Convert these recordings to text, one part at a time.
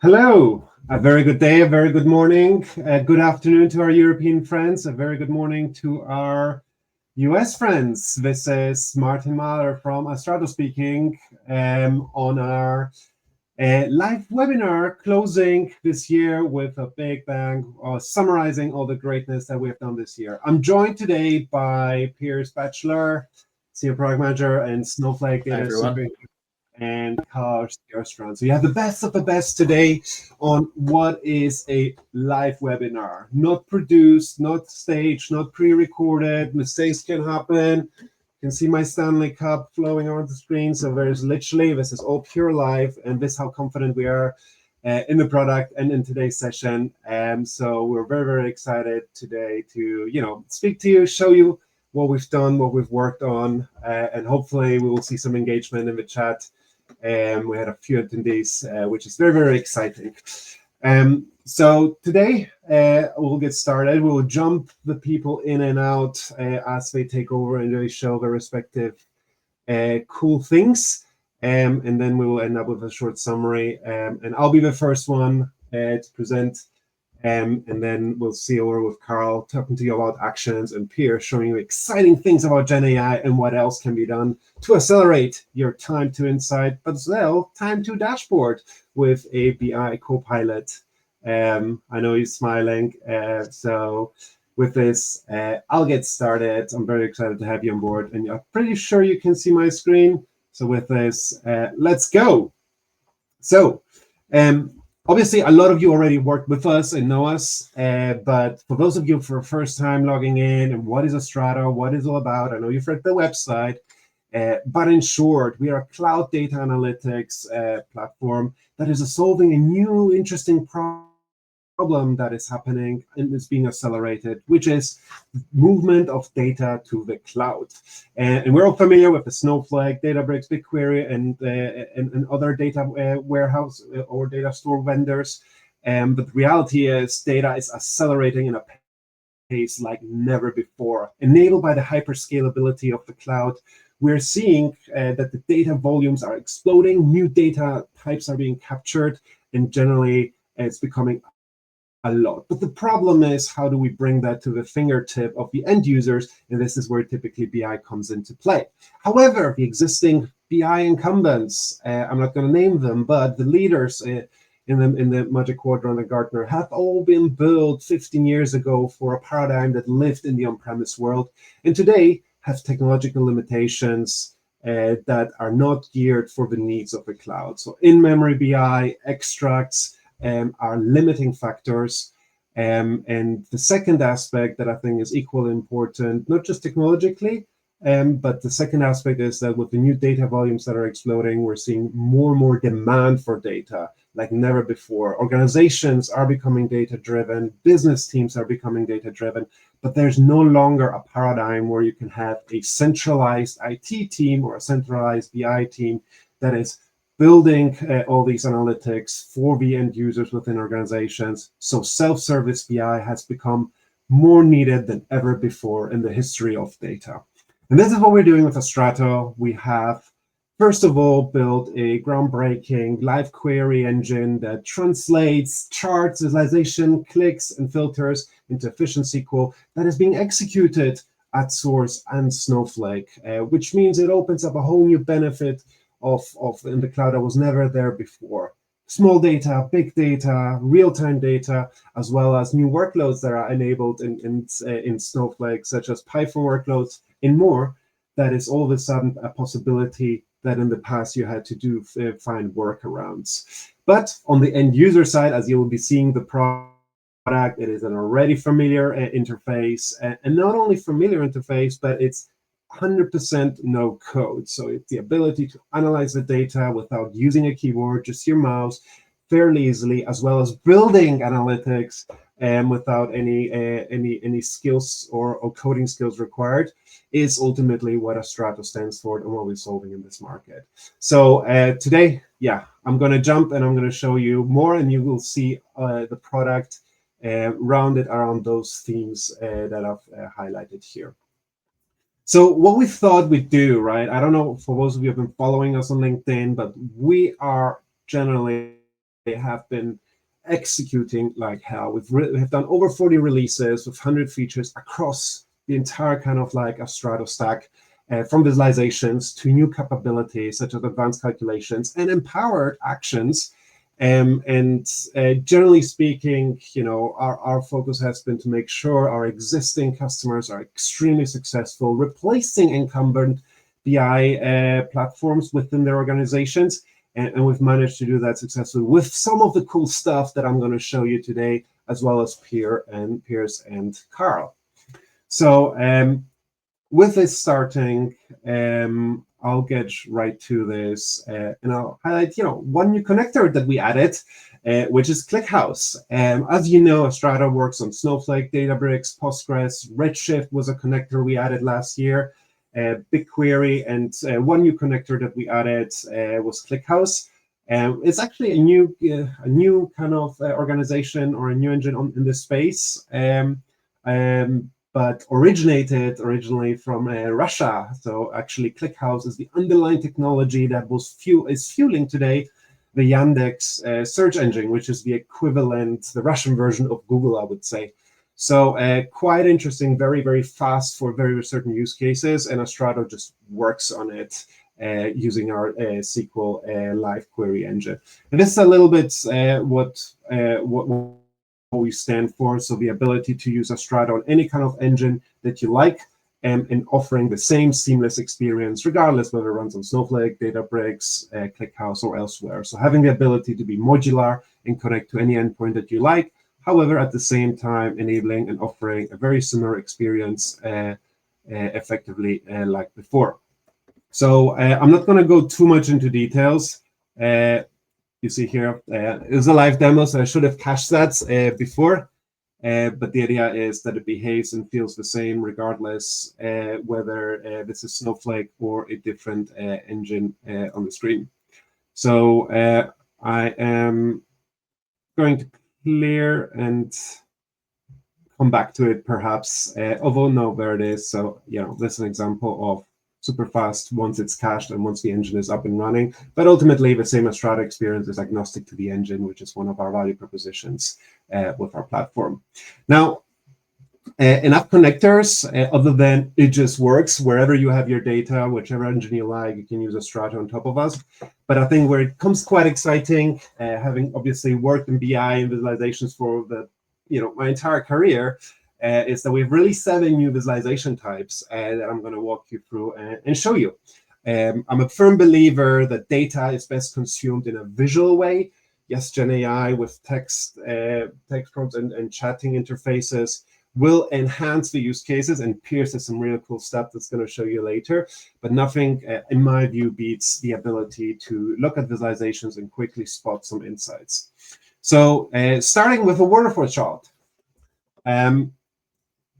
Hello, a very good day, a very good morning, good afternoon to our European friends, a very good morning to our US friends. This is Martin Mahler from Astrato speaking on our live webinar closing this year with a big bang, summarizing all the greatness that we have done this year. I'm joined today by Piers Batchelor, Senior Product Manager and Snowflake Hi, Data everyone. Super, and Karl Sjöstrand. So you have the best of the best today on what is a live webinar. Not produced, not staged, not pre-recorded. Mistakes can happen. You can see my Stanley Cup flowing around the screen. So this is all pure live, and this is how confident we are in the product and in today's session. So we're very, very excited today to, speak to you, show you what we've done, what we've worked on, and hopefully we will see some engagement in the chat. We had a few attendees, which is very, very exciting. So today we'll get started. We'll jump the people in and out as they take over and they show their respective cool things. And then we will end up with a short summary. And I'll be the first one to present. And then we'll see over with Karl talking to you about actions and Piers showing you exciting things about Gen AI and what else can be done to accelerate your time to insight, but as well, time to dashboard with a BI Copilot. I know he's smiling. So with this, I'll get started. I'm very excited to have you on board, and I'm pretty sure you can see my screen. So with this, let's go. So obviously, a lot of you already worked with us and know us, but for those of you for the first time logging in, and what is Astrato, what is it all about? I know you've read the website, but in short, we are a cloud data analytics platform that is solving a new, interesting problem that is happening and is being accelerated, which is movement of data to the cloud. And we're all familiar with the Snowflake, Databricks, BigQuery, and other data warehouse or data store vendors. But the reality is data is accelerating in a pace like never before. Enabled by the hyperscalability of the cloud, we're seeing that the data volumes are exploding, new data types are being captured, and generally it's becoming a lot. But the problem is, how do we bring that to the fingertip of the end users? And this is where typically BI comes into play. However, the existing BI incumbents, I'm not going to name them, but the leaders in the Magic Quadrant and Gartner have all been built 15 years ago for a paradigm that lived in the on-premise world, and today have technological limitations that are not geared for the needs of the cloud. So in-memory BI, extracts, are limiting factors. And the second aspect that I think is equally important, not just technologically, but the second aspect is that with the new data volumes that are exploding, we're seeing more and more demand for data like never before. Organizations are becoming data-driven, business teams are becoming data-driven, but there's no longer a paradigm where you can have a centralized IT team or a centralized BI team that is building all these analytics for the end users within organizations. So self-service BI has become more needed than ever before in the history of data. And this is what we're doing with Astrato. We have, first of all, built a groundbreaking live query engine that translates charts, visualization, clicks, and filters into efficient SQL that is being executed at Source and Snowflake, which means it opens up a whole new benefit of in the cloud that was never there before. Small data, big data, real-time data, as well as new workloads that are enabled in Snowflake, such as Python workloads and more. That is all of a sudden a possibility that in the past you had to do find workarounds. But on the end user side, as you will be seeing the product, it is an already familiar interface, and not only familiar interface, but it's 100% no code. So it's the ability to analyze the data without using a keyboard, just your mouse, fairly easily, as well as building analytics without any skills or coding skills required, is ultimately what Astrato stands for and what we're solving in this market. So today, I'm going to jump and I'm going to show you more, and you will see the product rounded around those themes that I've highlighted here. So what we thought we'd do, right? I don't know for those of you who have been following us on LinkedIn, but we are generally have been executing like hell. We've done over 40 releases with 100 features across the entire kind of like Astrato stack, from visualizations to new capabilities such as advanced calculations and empowered actions. Generally speaking, our focus has been to make sure our existing customers are extremely successful, replacing incumbent BI platforms within their organizations. And we've managed to do that successfully with some of the cool stuff that I'm going to show you today, as well as Piers and Karl. So with this starting, I'll get right to this, and I'll highlight, one new connector that we added, which is ClickHouse. As you know, Astrato works on Snowflake, Databricks, Postgres. Redshift was a connector we added last year, BigQuery, and one new connector that we added was ClickHouse. It's actually a new kind of organization or a new engine in this space. But originated originally from Russia. So actually, ClickHouse is the underlying technology that is fueling today the Yandex search engine, which is the equivalent, the Russian version of Google, I would say. So quite interesting, very, very fast for very certain use cases, and Astrato just works on it using our SQL live query engine. And this is a little bit what we stand for. So the ability to use Astrato on any kind of engine that you like, and offering the same seamless experience, regardless whether it runs on Snowflake, Databricks, ClickHouse, or elsewhere. So having the ability to be modular and connect to any endpoint that you like, however, at the same time, enabling and offering a very similar experience effectively like before. So I'm not going to go too much into details. You see here, it was a live demo, so I should have cached that before. But the idea is that it behaves and feels the same regardless whether this is Snowflake or a different engine on the screen. So I am going to clear and come back to it perhaps, although no, there it is. So, this is an example of super fast once it's cached and once the engine is up and running. But ultimately, the same Astrato experience is agnostic to the engine, which is one of our value propositions with our platform. Now, enough connectors, other than it just works wherever you have your data, whichever engine you like, you can use Astrato on top of us. But I think where it comes quite exciting, having obviously worked in BI and visualizations for my entire career, is that we've released 7 new visualization types that I'm going to walk you through and show you. I'm a firm believer that data is best consumed in a visual way. Yes, Gen AI with text prompts and chatting interfaces will enhance the use cases, and Piers has some really cool stuff that's going to show you later. But nothing, in my view, beats the ability to look at visualizations and quickly spot some insights. So starting with a waterfall chart.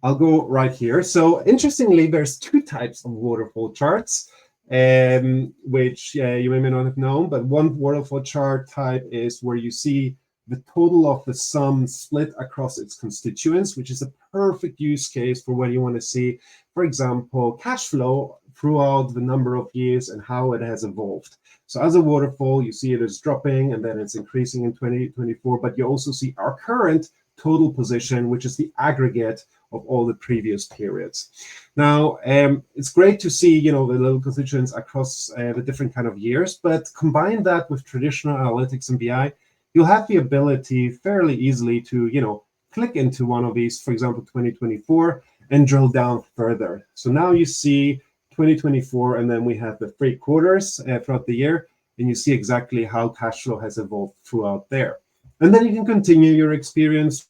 I'll go right here. So interestingly, there's 2 types of waterfall charts, which you may not have known, but one waterfall chart type is where you see the total of the sum split across its constituents, which is a perfect use case for when you want to see, for example, cash flow throughout the number of years and how it has evolved. So as a waterfall, you see it is dropping and then it's increasing in 2024, but you also see our current total position, which is the aggregate of all the previous periods. Now, it's great to see, the little constituents across the different kind of years, but combine that with traditional analytics and BI, you'll have the ability fairly easily to, click into one of these, for example, 2024, and drill down further. So now you see 2024, and then we have the 3 quarters throughout the year, and you see exactly how cash flow has evolved throughout there. And then you can continue your experience,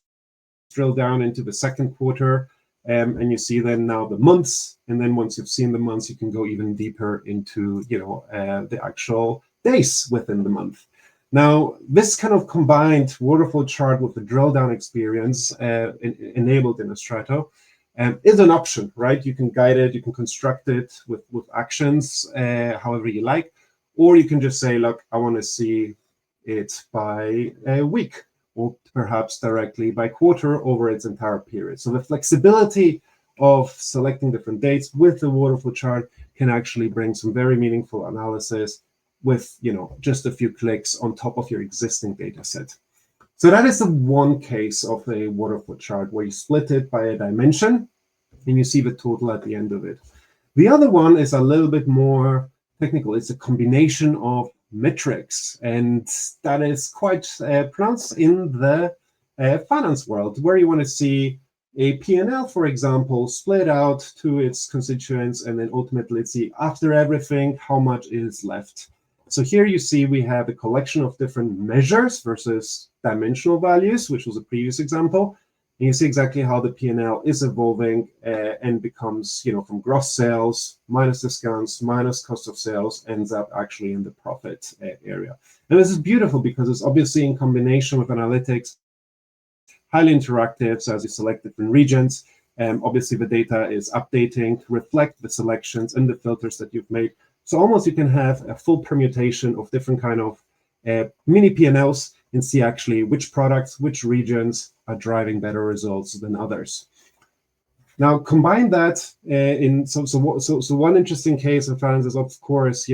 drill down into the 2nd quarter, and you see then now the months. And then once you've seen the months, you can go even deeper into, the actual days within the month. Now, this kind of combined waterfall chart with the drill down experience enabled in Astrato is an option, right? You can guide it, you can construct it with actions, however you like, or you can just say, look, I want to see it by a week, or perhaps directly by quarter over its entire period. So the flexibility of selecting different dates with the waterfall chart can actually bring some very meaningful analysis with, just a few clicks on top of your existing data set. So that is the one case of a waterfall chart where you split it by a dimension and you see the total at the end of it. The other one is a little bit more technical. It's a combination of metrics, and that is quite pronounced in the finance world, where you want to see a P&L, for example, split out to its constituents, and then ultimately see after everything how much is left. So here you see we have a collection of different measures versus dimensional values, which was a previous example. And you see exactly how the P&L is evolving and becomes, from gross sales minus discounts minus cost of sales ends up actually in the profit area. And this is beautiful because it's obviously in combination with analytics, highly interactive. So as you select different regions, obviously the data is updating to reflect the selections and the filters that you've made. So almost you can have a full permutation of different kind of mini P&Ls and see actually which products, which regions are driving better results than others. Now combine that so one interesting case of finance is of course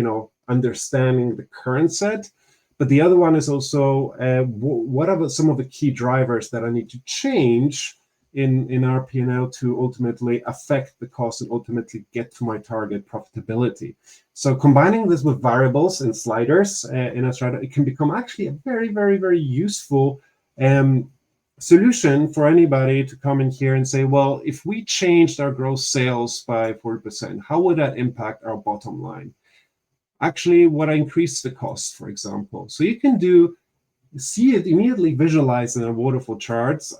understanding the current set, but the other one is also what are some of the key drivers that I need to change in our P&L to ultimately affect the cost and ultimately get to my target profitability. So combining this with variables and sliders in Astrato, it can become actually a very, very, very useful solution for anybody to come in here and say, well, if we changed our gross sales by 40%, how would that impact our bottom line? Actually, would I increase the cost, for example? So you can see it immediately visualized in a waterfall charts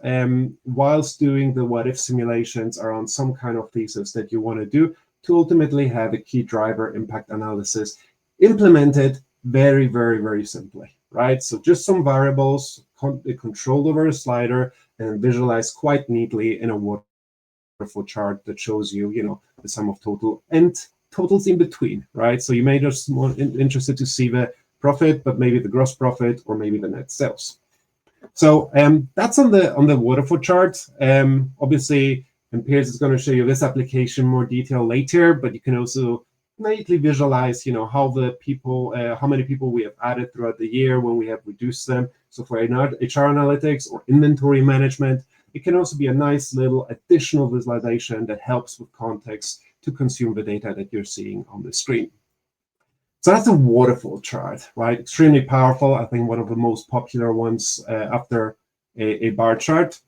whilst doing the what if simulations around some kind of thesis that you want to do to ultimately have a key driver impact analysis implemented very, very, very simply, right? So just some variables controlled over a slider and visualized quite neatly in a waterfall chart that shows you, the sum of total and totals in between, right? So you may just more interested to see the profit, but maybe the gross profit or maybe the net sales. So that's on the waterfall chart. Obviously, and Piers is going to show you this application in more detail later, but you can also neatly visualize, how many people we have added throughout the year when we have reduced them. So for HR analytics or inventory management, it can also be a nice little additional visualization that helps with context to consume the data that you're seeing on the screen. So that's a waterfall chart, right? Extremely powerful. I think one of the most popular ones after a bar chart.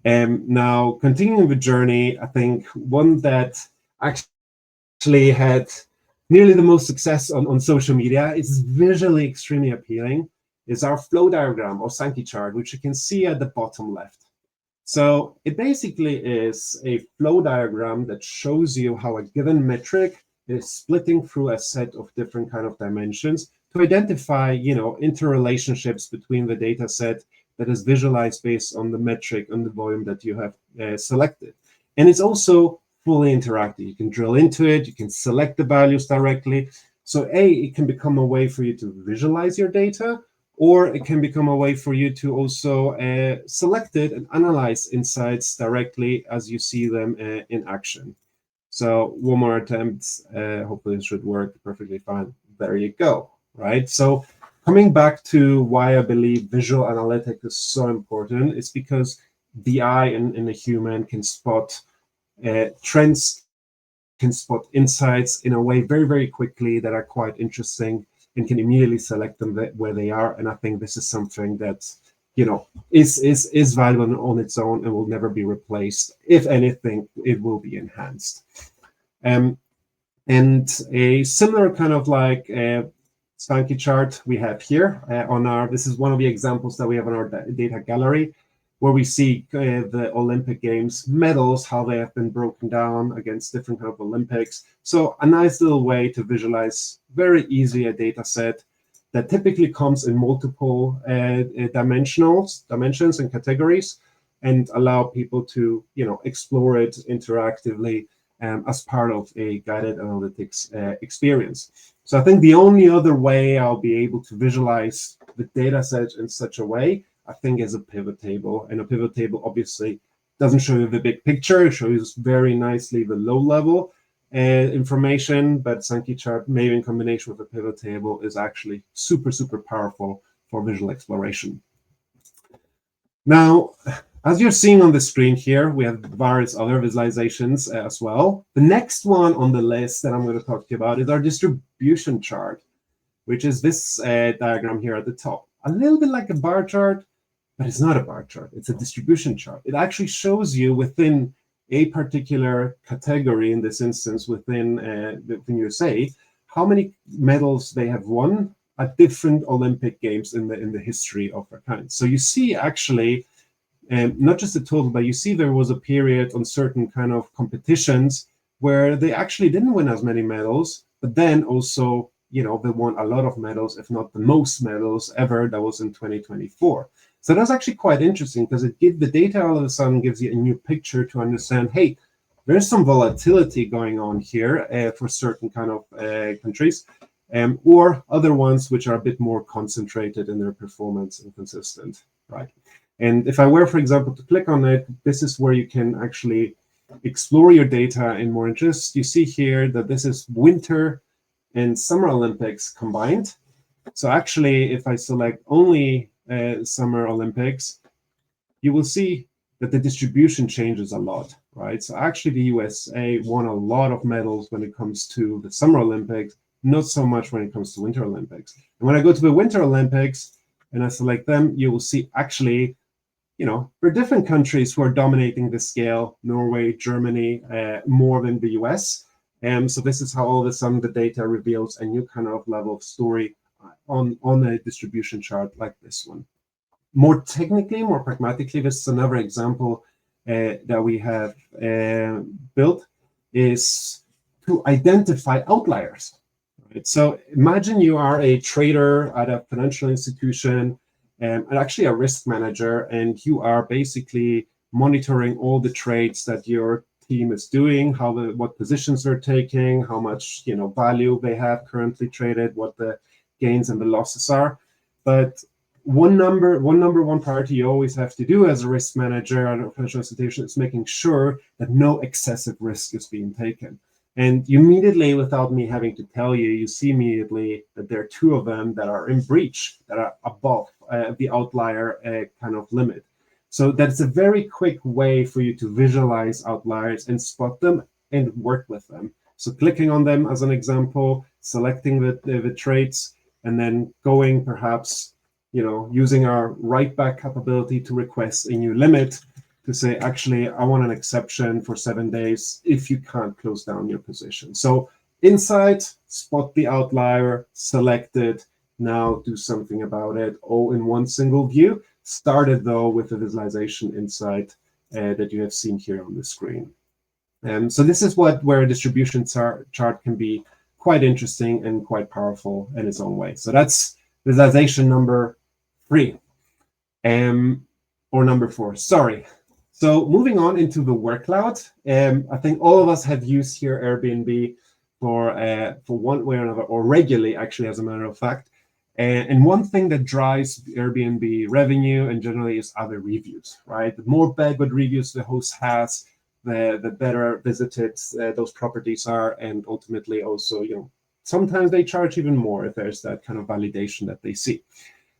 Now, continuing the journey, I think one that actually had nearly the most success on social media, it's visually extremely appealing, is our flow diagram or Sankey chart, which you can see at the bottom left. So it basically is a flow diagram that shows you how a given metric is splitting through a set of different kind of dimensions to identify, interrelationships between the data set that is visualized based on the metric and the volume that you have selected. And it's also fully interactive. You can drill into it, you can select the values directly. So it can become a way for you to visualize your data, or it can become a way for you to also select it and analyze insights directly as you see them in action. So one more attempt, hopefully it should work perfectly fine. There you go, right? So coming back to why I believe visual analytics is so important, it's because the eye in a human can spot trends, can spot insights in a way very, very quickly that are quite interesting and can immediately select them where they are. And I think this is something that, is valuable on its own and will never be replaced. If anything, it will be enhanced. And a similar kind of like Sankey chart we have here this is one of the examples that we have on our data gallery, where we see the Olympic Games medals, how they have been broken down against different kind of Olympics. So a nice little way to visualize very easy a data set that typically comes in multiple dimensions and categories, and allow people to explore it interactively as part of a guided analytics experience. So I think the only other way I'll be able to visualize the data set in such a way, I think, is a pivot table. And a pivot table obviously doesn't show you the big picture, it shows very nicely the low level, information, but Sankey chart, maybe in combination with a pivot table, is actually super, super powerful for visual exploration. Now, as you're seeing on the screen here, we have various other visualizations as well. The next one on the list that I'm going to talk to you about is our distribution chart, which is this diagram here at the top. A little bit like a bar chart, but it's not a bar chart. It's a distribution chart. It actually shows you within a particular category, in this instance within USA, how many medals they have won at different Olympic Games in the history of their kind. So you see actually, not just the total, but you see there was a period on certain kind of competitions where they actually didn't win as many medals, but then also, they won a lot of medals, if not the most medals ever. That was in 2024. So that's actually quite interesting because the data all of a sudden gives you a new picture to understand, hey, there's some volatility going on here for certain kind of countries, or other ones which are a bit more concentrated in their performance and consistent, right? And if I were, for example, to click on it, this is where you can actually explore your data in more interest. You see here that this is Winter and Summer Olympics combined. So actually, if I select only Summer Olympics, you will see that the distribution changes a lot, right? So actually the USA won a lot of medals when it comes to the Summer Olympics, not so much when it comes to Winter Olympics. And when I go to the Winter Olympics and I select them, you will see actually, there are different countries who are dominating the scale, Norway, Germany, more than the US. So this is how all of a sudden the data reveals a new kind of level of story on a distribution chart like this one. More technically, more pragmatically, this is another example that we have built, is to identify outliers. Right? So imagine you are a trader at a financial institution and actually a risk manager, and you are basically monitoring all the trades that your team is doing, what positions they're taking, how much value they have currently traded, what the gains and the losses are. But one priority you always have to do as a risk manager at a financial institution is making sure that no excessive risk is being taken. And you immediately, without me having to tell you, you see immediately that there are two of them that are in breach, that are above the outlier kind of limit. So that's a very quick way for you to visualize outliers and spot them and work with them. So clicking on them as an example, selecting the traits, and then going perhaps, using our write back capability to request a new limit to say, actually, I want an exception for 7 days if you can't close down your position. So insight, spot the outlier, select it, now do something about it, all in one single view. Started though with the visualization insight that you have seen here on the screen. So this is where a distribution chart can be quite interesting and quite powerful in its own way. So that's visualization number 3, or number 4, sorry. So moving on into the work cloud, I think all of us have used here Airbnb for one way or another, or regularly actually, as a matter of fact. And one thing that drives Airbnb revenue and generally is other reviews, right? The more good reviews the host has, the better visited those properties are, and ultimately also, sometimes they charge even more if there's that kind of validation that they see.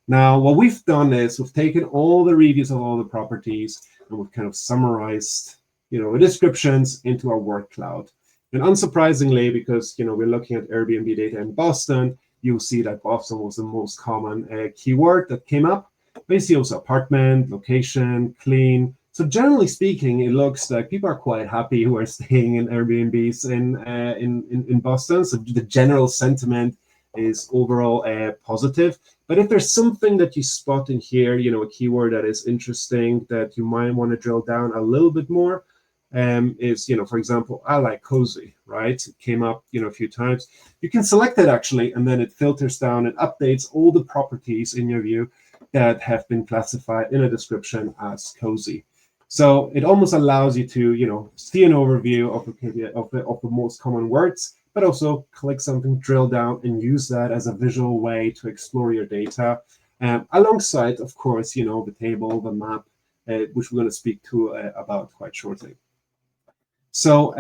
Now, what we've done is we've taken all the reviews of all the properties and we've kind of summarized, the descriptions into our work cloud. And unsurprisingly, because, we're looking at Airbnb data in Boston, you'll see that Boston was the most common keyword that came up. But you see also apartment, location, clean. So generally speaking, it looks like people are quite happy who are staying in Airbnbs in Boston. So the general sentiment is overall positive. But if there's something that you spot in here, a keyword that is interesting that you might want to drill down a little bit more, is, for example, I like cozy, right? It came up, a few times. You can select it actually, and then it filters down and updates all the properties in your view that have been classified in a description as cozy. So it almost allows you to, see an overview of the most common words, but also click something, drill down, and use that as a visual way to explore your data, alongside, of course, the table, the map, which we're going to speak to about quite shortly. So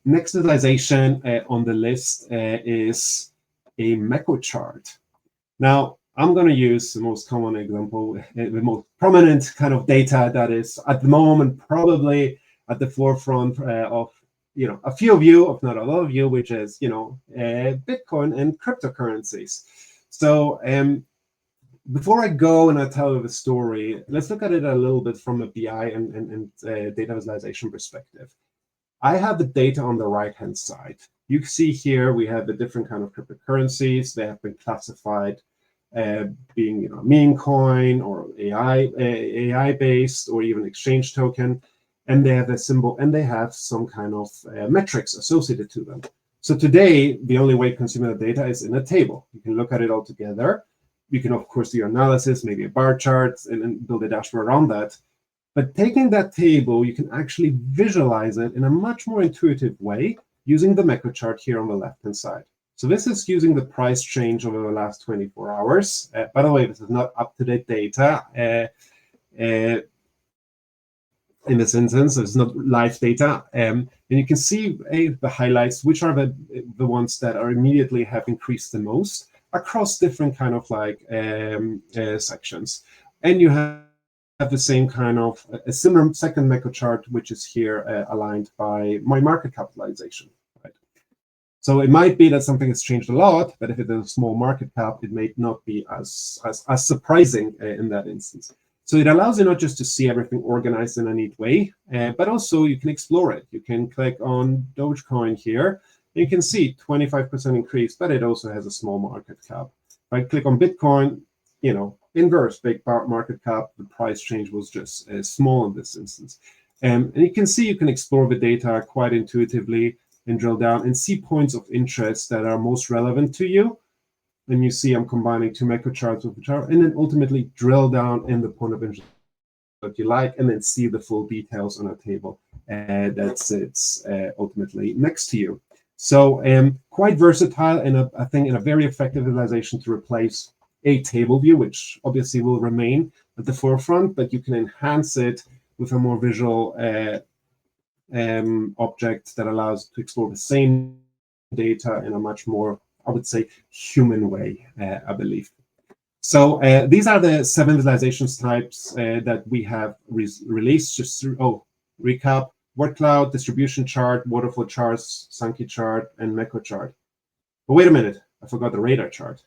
next visualization on the list is a Meko chart. Now, I'm going to use the most common example, the most prominent kind of data that is at the moment probably at the forefront of a few of you, if not a lot of you, which is Bitcoin and cryptocurrencies. So before I go and I tell you the story, let's look at it a little bit from a BI and data visualization perspective. I have the data on the right-hand side. You can see here we have the different kind of cryptocurrencies. They have been classified being meme coin or AI based or even exchange token, and they have a symbol and they have some kind of metrics associated to them. So today, the only way to consume the data is in a table. You can look at it all together. You can, of course, do your analysis, maybe a bar chart, and build a dashboard around that. But taking that table, you can actually visualize it in a much more intuitive way using the Meko chart here on the left-hand side. So this is using the price change over the last 24 hours. By the way, this is not up-to-date data. In this instance, it's not live data. And you can see the highlights, which are the ones that are immediately have increased the most across different kind of sections. And you have the same kind of a similar second Meko chart, which is here aligned by my market capitalization. Right? So it might be that something has changed a lot, but if it is a small market cap, it may not be as surprising in that instance. So it allows you not just to see everything organized in a neat way, but also you can explore it. You can click on Dogecoin here. You can see 25% increase, but it also has a small market cap. If I click on Bitcoin, inverse, big market cap, the price change was just small in this instance. And you can see you can explore the data quite intuitively and drill down and see points of interest that are most relevant to you. And you see I'm combining two Meko charts with the chart, and then ultimately drill down in the point of interest that you like, and then see the full details on a table that sits ultimately next to you. So quite versatile, and I think in a very effective visualization to replace a table view, which obviously will remain at the forefront, but you can enhance it with a more visual object that allows to explore the same data in a much more, I would say, human way, I believe. So these are the 7 visualizations types that we have released. Just through, recap: word cloud, distribution chart, waterfall charts, Sankey chart, and Meko chart. But wait a minute, I forgot the radar chart.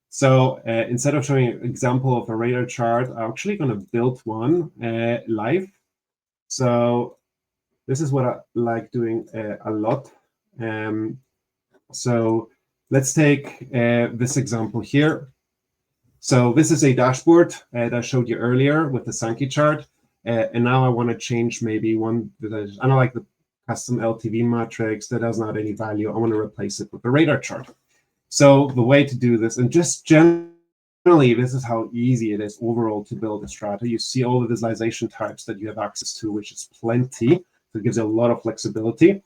So instead of showing an example of a radar chart, I'm actually going to build one live. So this is what I like doing a lot. So let's take this example here. So this is a dashboard that I showed you earlier with the Sankey chart. And now I want to change maybe one that I don't like the custom LTV matrix that does not have any value. I want to replace it with the radar chart. So the way to do this, and just generally, this is how easy it is overall to build Astrato. You see all the visualization types that you have access to, which is plenty. So it gives you a lot of flexibility.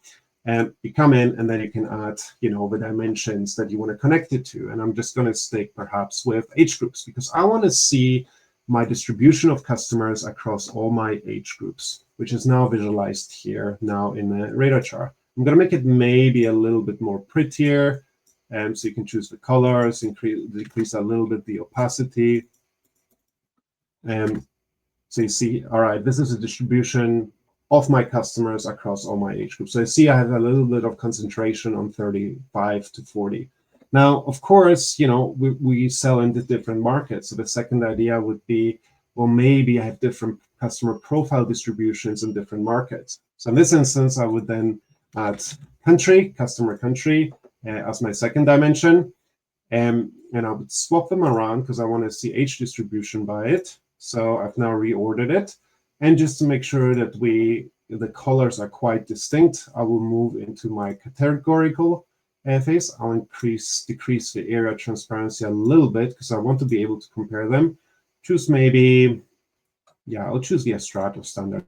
And you come in, and then you can add, the dimensions that you want to connect it to. And I'm just going to stick perhaps with age groups, because I want to see my distribution of customers across all my age groups, which is now visualized here now in the radar chart. I'm going to make it maybe a little bit more prettier. So you can choose the colors, decrease a little bit the opacity. So you see, all right, this is a distribution of my customers across all my age groups. So you see I have a little bit of concentration on 35 to 40. Now, of course, we sell into different markets. So the second idea would be, well, maybe I have different customer profile distributions in different markets. So in this instance, I would then add customer country, as my second dimension. And I would swap them around because I want to see age distribution by it. So I've now reordered it. And just to make sure that the colors are quite distinct, I will move into my categorical phase. I'll decrease the area transparency a little bit because I want to be able to compare them. Choose I'll choose the Astrato standard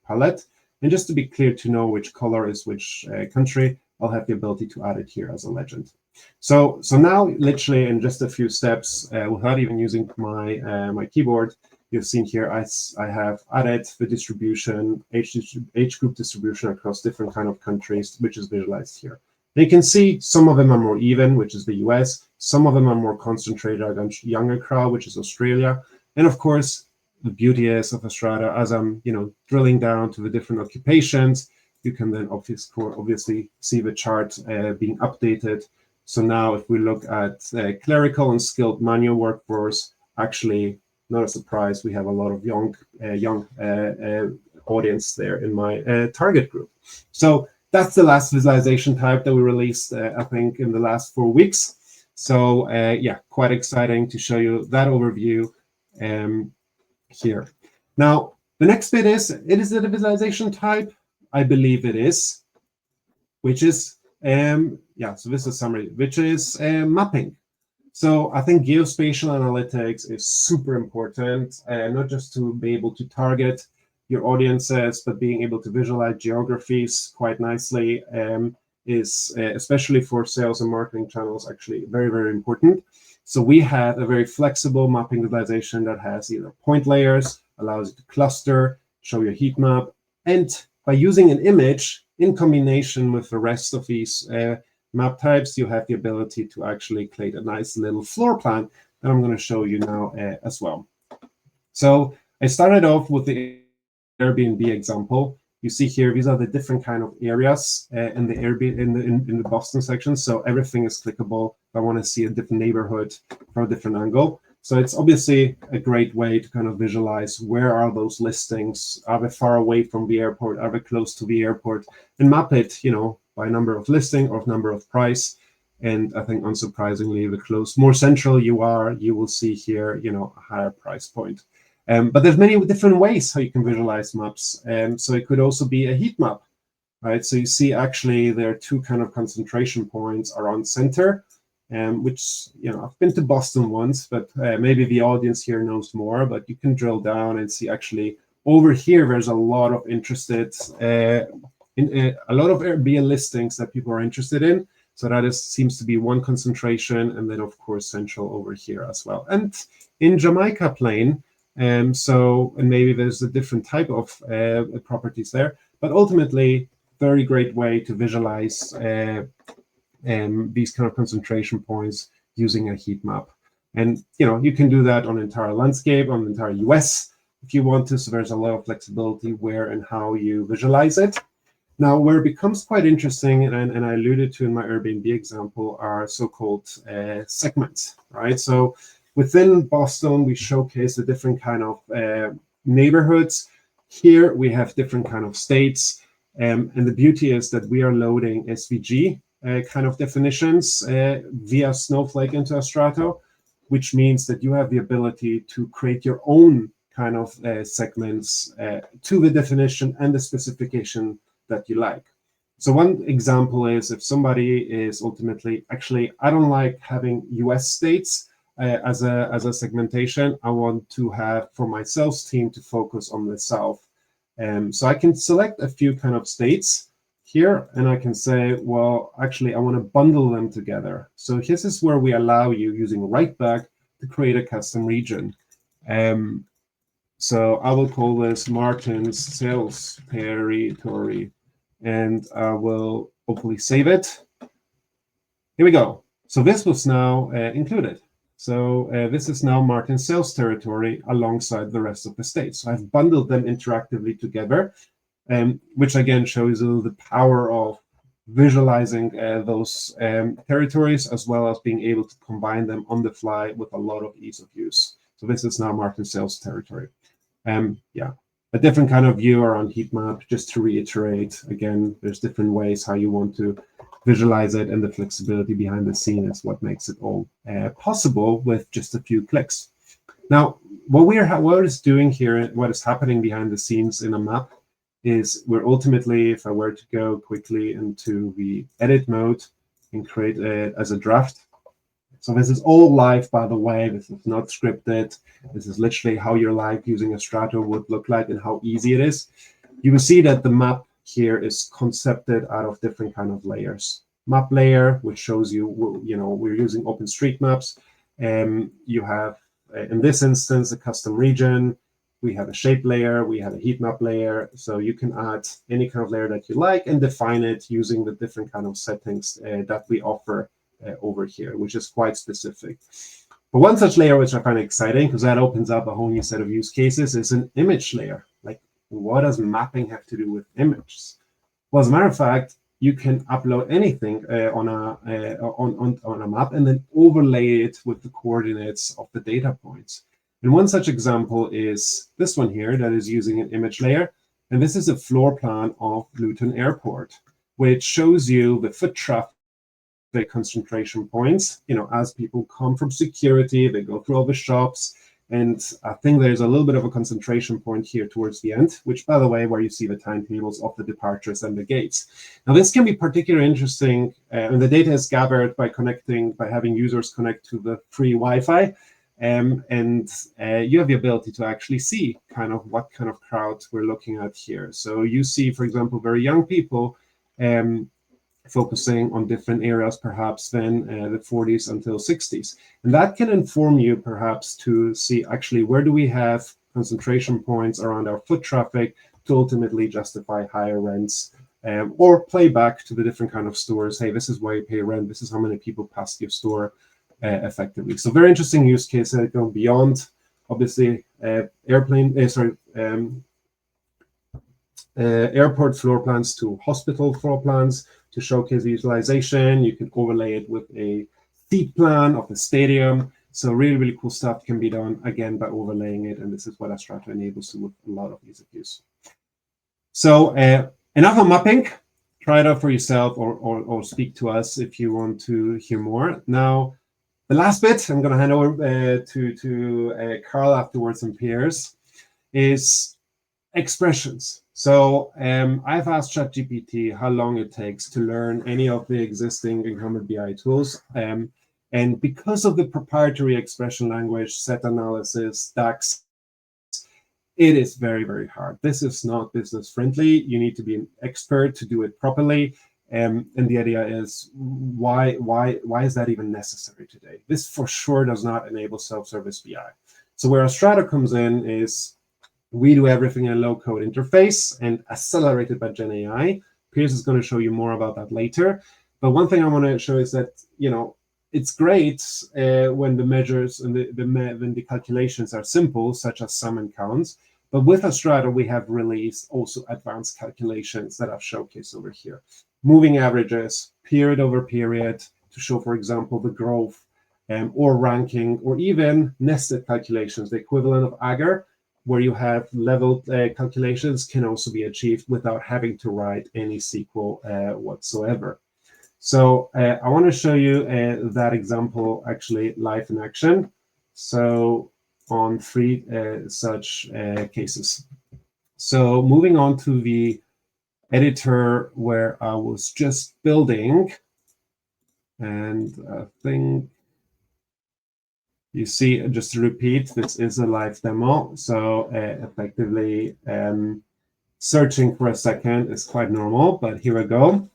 palette. And just to be clear to know which color is which country, I'll have the ability to add it here as a legend. So now, literally in just a few steps, without even using my keyboard, You've seen here, I have added the distribution, age group distribution across different kind of countries, which is visualized here. And you can see some of them are more even, which is the US. Some of them are more concentrated against younger crowd, which is Australia. And of course, the beauty is of Astrato, as I'm drilling down to the different occupations, you can then obviously see the chart being updated. So now if we look at clerical and skilled manual workforce, actually, not a surprise, we have a lot of young audience there in my target group. So that's the last visualization type that we released, I think, in the last 4 weeks. So yeah, quite exciting to show you that overview here. Now, the next bit is it a visualization type? I believe it is, which is, yeah, so this is a summary, which is mapping. So I think geospatial analytics is super important, not just to be able to target your audiences, but being able to visualize geographies quite nicely is, especially for sales and marketing channels, actually very, very important. So we have a very flexible mapping visualization that has either point layers, allows you to cluster, show your heat map, and by using an image in combination with the rest of these map types, you have the ability to actually create a nice little floor plan that I'm going to show you now as well. So I started off with the Airbnb example. You see here, these are the different kind of areas in the Airbnb in the Boston section. So everything is clickable. If I want to see a different neighborhood from a different angle. So it's obviously a great way to kind of visualize where are those listings? Are they far away from the airport? Are they close to the airport? And map it, by number of listing or number of price. And I think unsurprisingly, the more central you are, you will see here, a higher price point. But there's many different ways how you can visualize maps. So it could also be a heat map, right? So you see actually there are two kind of concentration points around center, which, I've been to Boston once, but maybe the audience here knows more, but you can drill down and see actually over here, there's a lot of interested, a lot of Airbnb listings that people are interested in. So that seems to be one concentration, and then of course central over here as well. And in Jamaica Plain, and maybe there's a different type of properties there, but ultimately very great way to visualize these kind of concentration points using a heat map. And you can do that on entire landscape, on the entire US if you want to. So there's a lot of flexibility where and how you visualize it. Now, where it becomes quite interesting, and I alluded to in my Airbnb example, are so-called segments, right? So within Boston, we showcase the different kind of neighborhoods. Here we have different kind of states. And the beauty is that we are loading SVG kind of definitions via Snowflake into Astrato, which means that you have the ability to create your own kind of segments to the definition and the specification that you like. So one example is if somebody is ultimately, actually, I don't like having US states as a segmentation. I want to have for my sales team to focus on the South. So I can select a few kind of states here, and I can say, well, actually, I want to bundle them together. So this is where we allow you using Writeback to create a custom region. So I will call this Martin's sales territory, and I will hopefully save it. Here we go. So this was now included. So this is now Martin's sales territory alongside the rest of the states. So I've bundled them interactively together, which again shows you the power of visualizing those territories, as well as being able to combine them on the fly with a lot of ease of use. So this is now Martin's sales territory. Yeah, a different kind of view around heat map. Just to reiterate, again, there's different ways how you want to visualize it, and the flexibility behind the scene is what makes it all possible with just a few clicks. Now, what is doing here, what is happening behind the scenes in a map is we're ultimately, if I were to go quickly into the edit mode and create it as a draft. So this is all live, by the way. This is not scripted. This is literally how your live using Astrato would look like and how easy it is. You will see that the map here is concepted out of different kind of layers. Map layer, which shows you, we're using OpenStreetMaps. You have, in this instance, a custom region. We have a shape layer, we have a heat map layer, so you can add any kind of layer that you like and define it using the different kind of settings that we offer over here, which is quite specific. But one such layer which I find exciting, because that opens up a whole new set of use cases, is an image layer. Like, what does mapping have to do with images? Well, as a matter of fact, you can upload anything on a map and then overlay it with the coordinates of the data points. And one such example is this one here that is using an image layer. And this is a floor plan of Luton Airport, which shows you the foot traffic concentration points, as people come from security, they go through all the shops. And I think there's a little bit of a concentration point here towards the end, which, by the way, where you see the timetables of the departures and the gates. Now, this can be particularly interesting, and the data is gathered by having users connect to the free Wi-Fi. And you have the ability to actually see kind of what kind of crowd we're looking at here. So you see, for example, very young people focusing on different areas, perhaps than the 40s until 60s. And that can inform you perhaps to see actually where do we have concentration points around our foot traffic to ultimately justify higher rents, or play back to the different kind of stores. Hey, this is why you pay rent. This is how many people pass your store effectively. So very interesting use case that go beyond, obviously, airport floor plans to hospital floor plans to showcase utilization. You can overlay it with a seat plan of the stadium. So really, really cool stuff can be done, again, by overlaying it. And this is what Astrato enables to with a lot of ease of use. So enough on mapping. Try it out for yourself or speak to us if you want to hear more. Now, the last bit, I'm going to hand over to Karl afterwards and Piers, is expressions. So I've asked ChatGPT how long it takes to learn any of the existing incumbent BI tools. And because of the proprietary expression language, set analysis, DAX, it is very, very hard. This is not business friendly. You need to be an expert to do it properly. And the idea is, why is that even necessary today? This for sure does not enable self-service BI. So where Astrato comes in is, we do everything in a low-code interface and accelerated by Gen AI. Piers is going to show you more about that later. But one thing I want to show is that, it's great when the measures and when the calculations are simple, such as sum and counts. But with Astrato, we have released also advanced calculations that I've showcased over here. Moving averages, period over period, to show, for example, the growth, or ranking, or even nested calculations, the equivalent of agar, where you have leveled calculations, can also be achieved without having to write any SQL whatsoever. So I want to show you that example actually live in action. So on 3 such cases. So moving on to the editor where I was just building, and I think you see, just to repeat, this is a live demo. So effectively, searching for a second is quite normal, but here we go.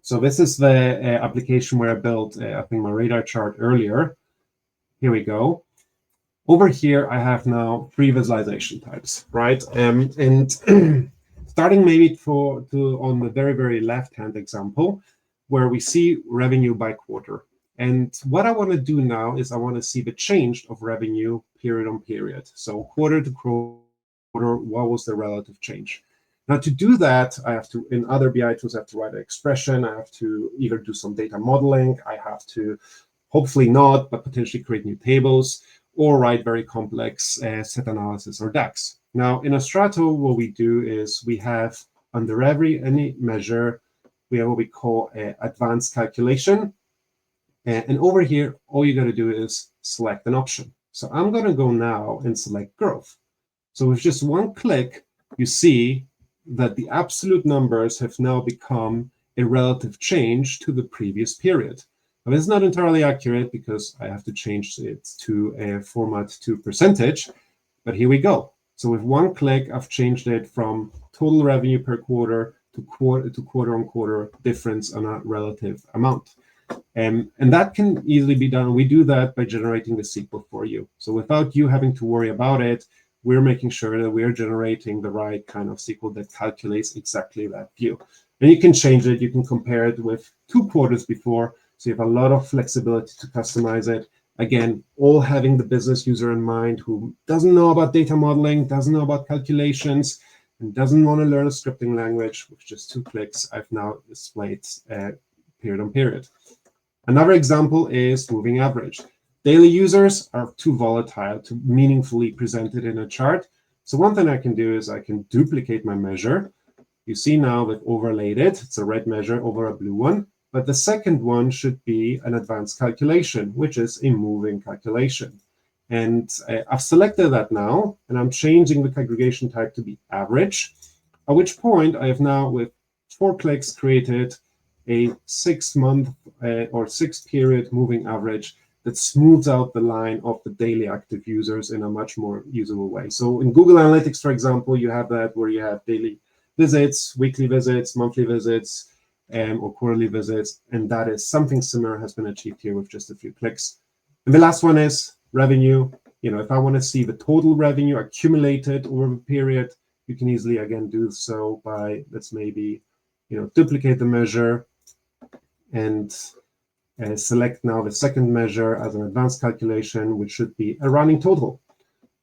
So this is the application where I built, I think, my radar chart earlier. Here we go. Over here, I have now 3 visualization types, right? And starting maybe on the very, very left-hand example, where we see revenue by quarter. And what I want to do now is I want to see the change of revenue period on period. So quarter to quarter, what was the relative change? Now, to do that, I have to, in other BI tools, I have to write an expression. I have to either do some data modeling. I have to, hopefully not, but potentially create new tables, or write very complex set analysis or DAX. Now, in Astrato, what we do is we have under any measure, we have what we call advanced calculation. And over here, all you got to do is select an option. So I'm going to go now and select growth. So with just one click, you see that the absolute numbers have now become a relative change to the previous period. Now, this is not entirely accurate because I have to change it to a format to percentage, but here we go. So with one click, I've changed it from total revenue per quarter to quarter-on-quarter difference on a relative amount. And that can easily be done. We do that by generating the SQL for you. So without you having to worry about it, we're making sure that we're generating the right kind of SQL that calculates exactly that view. And you can change it. You can compare it with 2 quarters before. So you have a lot of flexibility to customize it. Again, all having the business user in mind who doesn't know about data modeling, doesn't know about calculations, and doesn't want to learn a scripting language. With just 2 clicks, I've now displayed period on period. Another example is moving average. Daily users are too volatile to meaningfully present it in a chart. So one thing I can do is I can duplicate my measure. You see now we've overlaid it. It's a red measure over a blue one. But the second one should be an advanced calculation, which is a moving calculation. And I've selected that now, and I'm changing the aggregation type to be average, at which point I have now, with 4 clicks, created a 6-month or 6-period moving average that smooths out the line of the daily active users in a much more usable way. So in Google Analytics, for example, you have that where you have daily visits, weekly visits, monthly visits, or quarterly visits, and that is something similar has been achieved here with just a few clicks. And the last one is revenue. If I want to see the total revenue accumulated over the period, you can easily, again, do so by, let's maybe, duplicate the measure and select now the second measure as an advanced calculation, which should be a running total.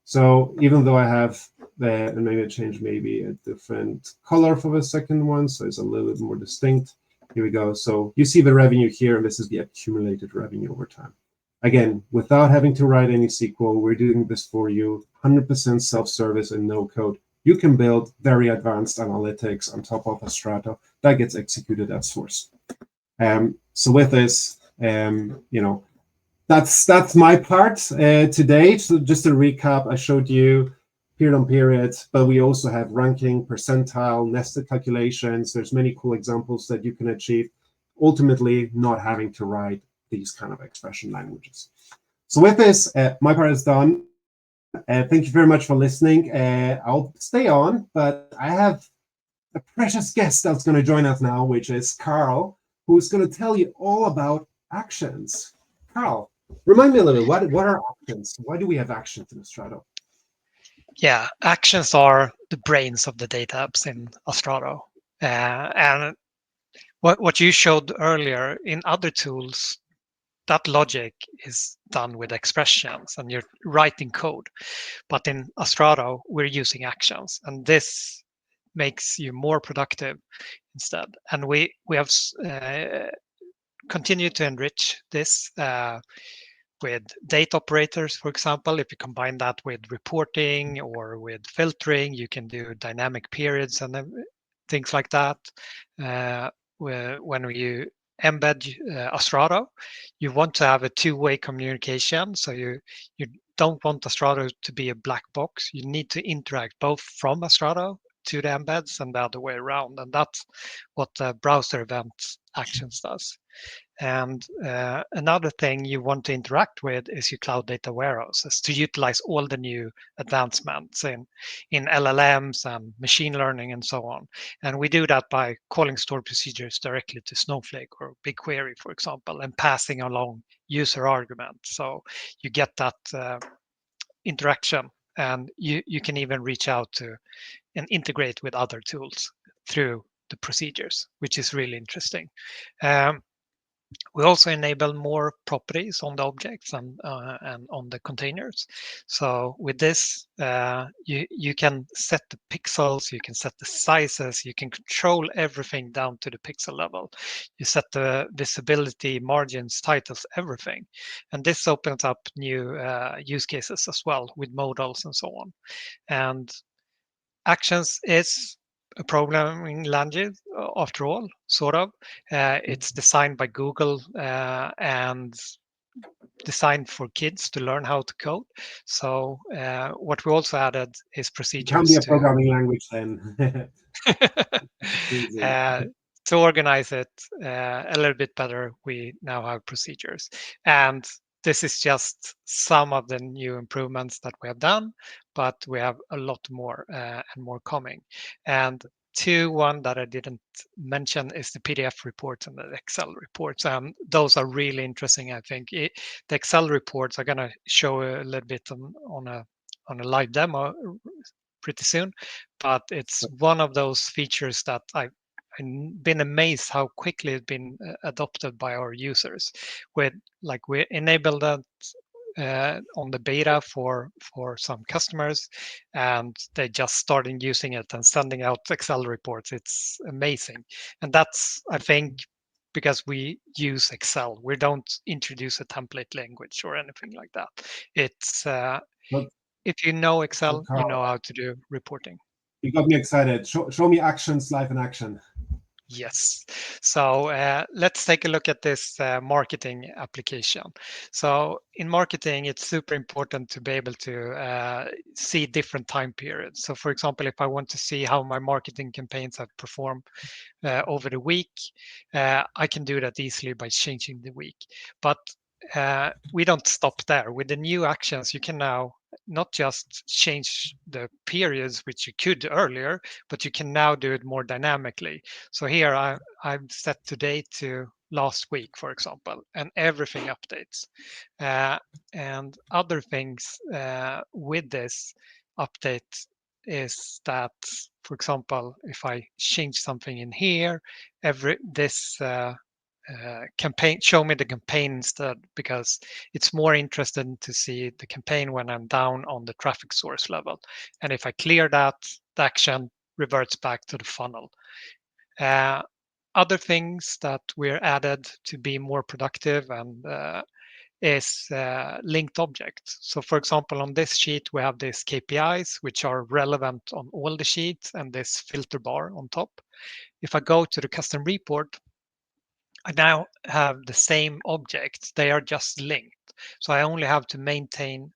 So even though I have and maybe I change maybe a different color for the second one, so it's a little bit more distinct. Here we go. So you see the revenue here, and this is the accumulated revenue over time. Again, without having to write any SQL, we're doing this for you, 100% self-service and no code. You can build very advanced analytics on top of Astrato that gets executed at source. So with this, that's my part today. So just to recap, I showed you period on period, but we also have ranking, percentile, nested calculations. There's many cool examples that you can achieve, ultimately not having to write these kind of expression languages. So with this, my part is done. Thank you very much for listening. I'll stay on, but I have a precious guest that's going to join us now, which is Karl, who's going to tell you all about actions. Karl, remind me a little bit, what are actions? Why do we have actions in Astrato? Yeah, actions are the brains of the data apps in Astrato. And what you showed earlier in other tools, that logic is done with expressions and you're writing code. But in Astrato, we're using actions, and this makes you more productive instead. And we have continued to enrich this with data operators, for example. If you combine that with reporting or with filtering, you can do dynamic periods and things like that. When you embed Astrato, you want to have a two-way communication. So you don't want Astrato to be a black box. You need to interact both from Astrato to the embeds and the other way around. And that's what the browser event actions does. And another thing you want to interact with is your cloud data warehouses to utilize all the new advancements in LLMs and machine learning and so on. And we do that by calling stored procedures directly to Snowflake or BigQuery, for example, and passing along user arguments. So you get that interaction, and you can even reach out to and integrate with other tools through the procedures, which is really interesting. We also enable more properties on the objects and on the containers. So with this, you can set the pixels, you can set the sizes, you can control everything down to the pixel level. You set the visibility, margins, titles, everything. And this opens up new use cases as well with modals and so on. And Actions is a programming language after all, sort of. It's designed by Google and designed for kids to learn how to code. So what we also added is It can be procedures a programming language then. uh, to organize it a little bit better. We now have procedures, and this is just some of the new improvements that we have done, but we have a lot more and more coming. And one that I didn't mention is the PDF reports and the Excel reports. Those are really interesting, I think. The Excel reports are going to show a little bit on a on a live demo pretty soon, but it's one of those features that I've been amazed how quickly it's been adopted by our users. With like we enabled that on the beta for some customers, and they just started using it and sending out Excel reports. It's amazing, and that's, I think, because we use Excel. We don't introduce a template language or anything like that. It's But, if you know but Excel, you Carl, know how to do reporting. you got me excited. Show me actions live in action. Yes. So let's take a look at this marketing application. So in marketing, it's super important to be able to see different time periods. So for example, if I want to see how my marketing campaigns have performed over the week, I can do that easily by changing the week. But we don't stop there. With the new actions, you can now not just change the periods, which you could earlier, but you can now do it more dynamically. So here I've set today to last week, for example, and everything updates. And other things with this update is that, for example, if I change something in here, this campaign, show me the campaign instead, because it's more interesting to see the campaign when I'm down on the traffic source level. And if I clear that, the action reverts back to the funnel. Other things that we're added to be more productive and is linked objects. So for example, on this sheet, we have these KPIs, which are relevant on all the sheets, and this filter bar on top. If I go to the custom report, I now have the same objects. They are just linked. So I only have to maintain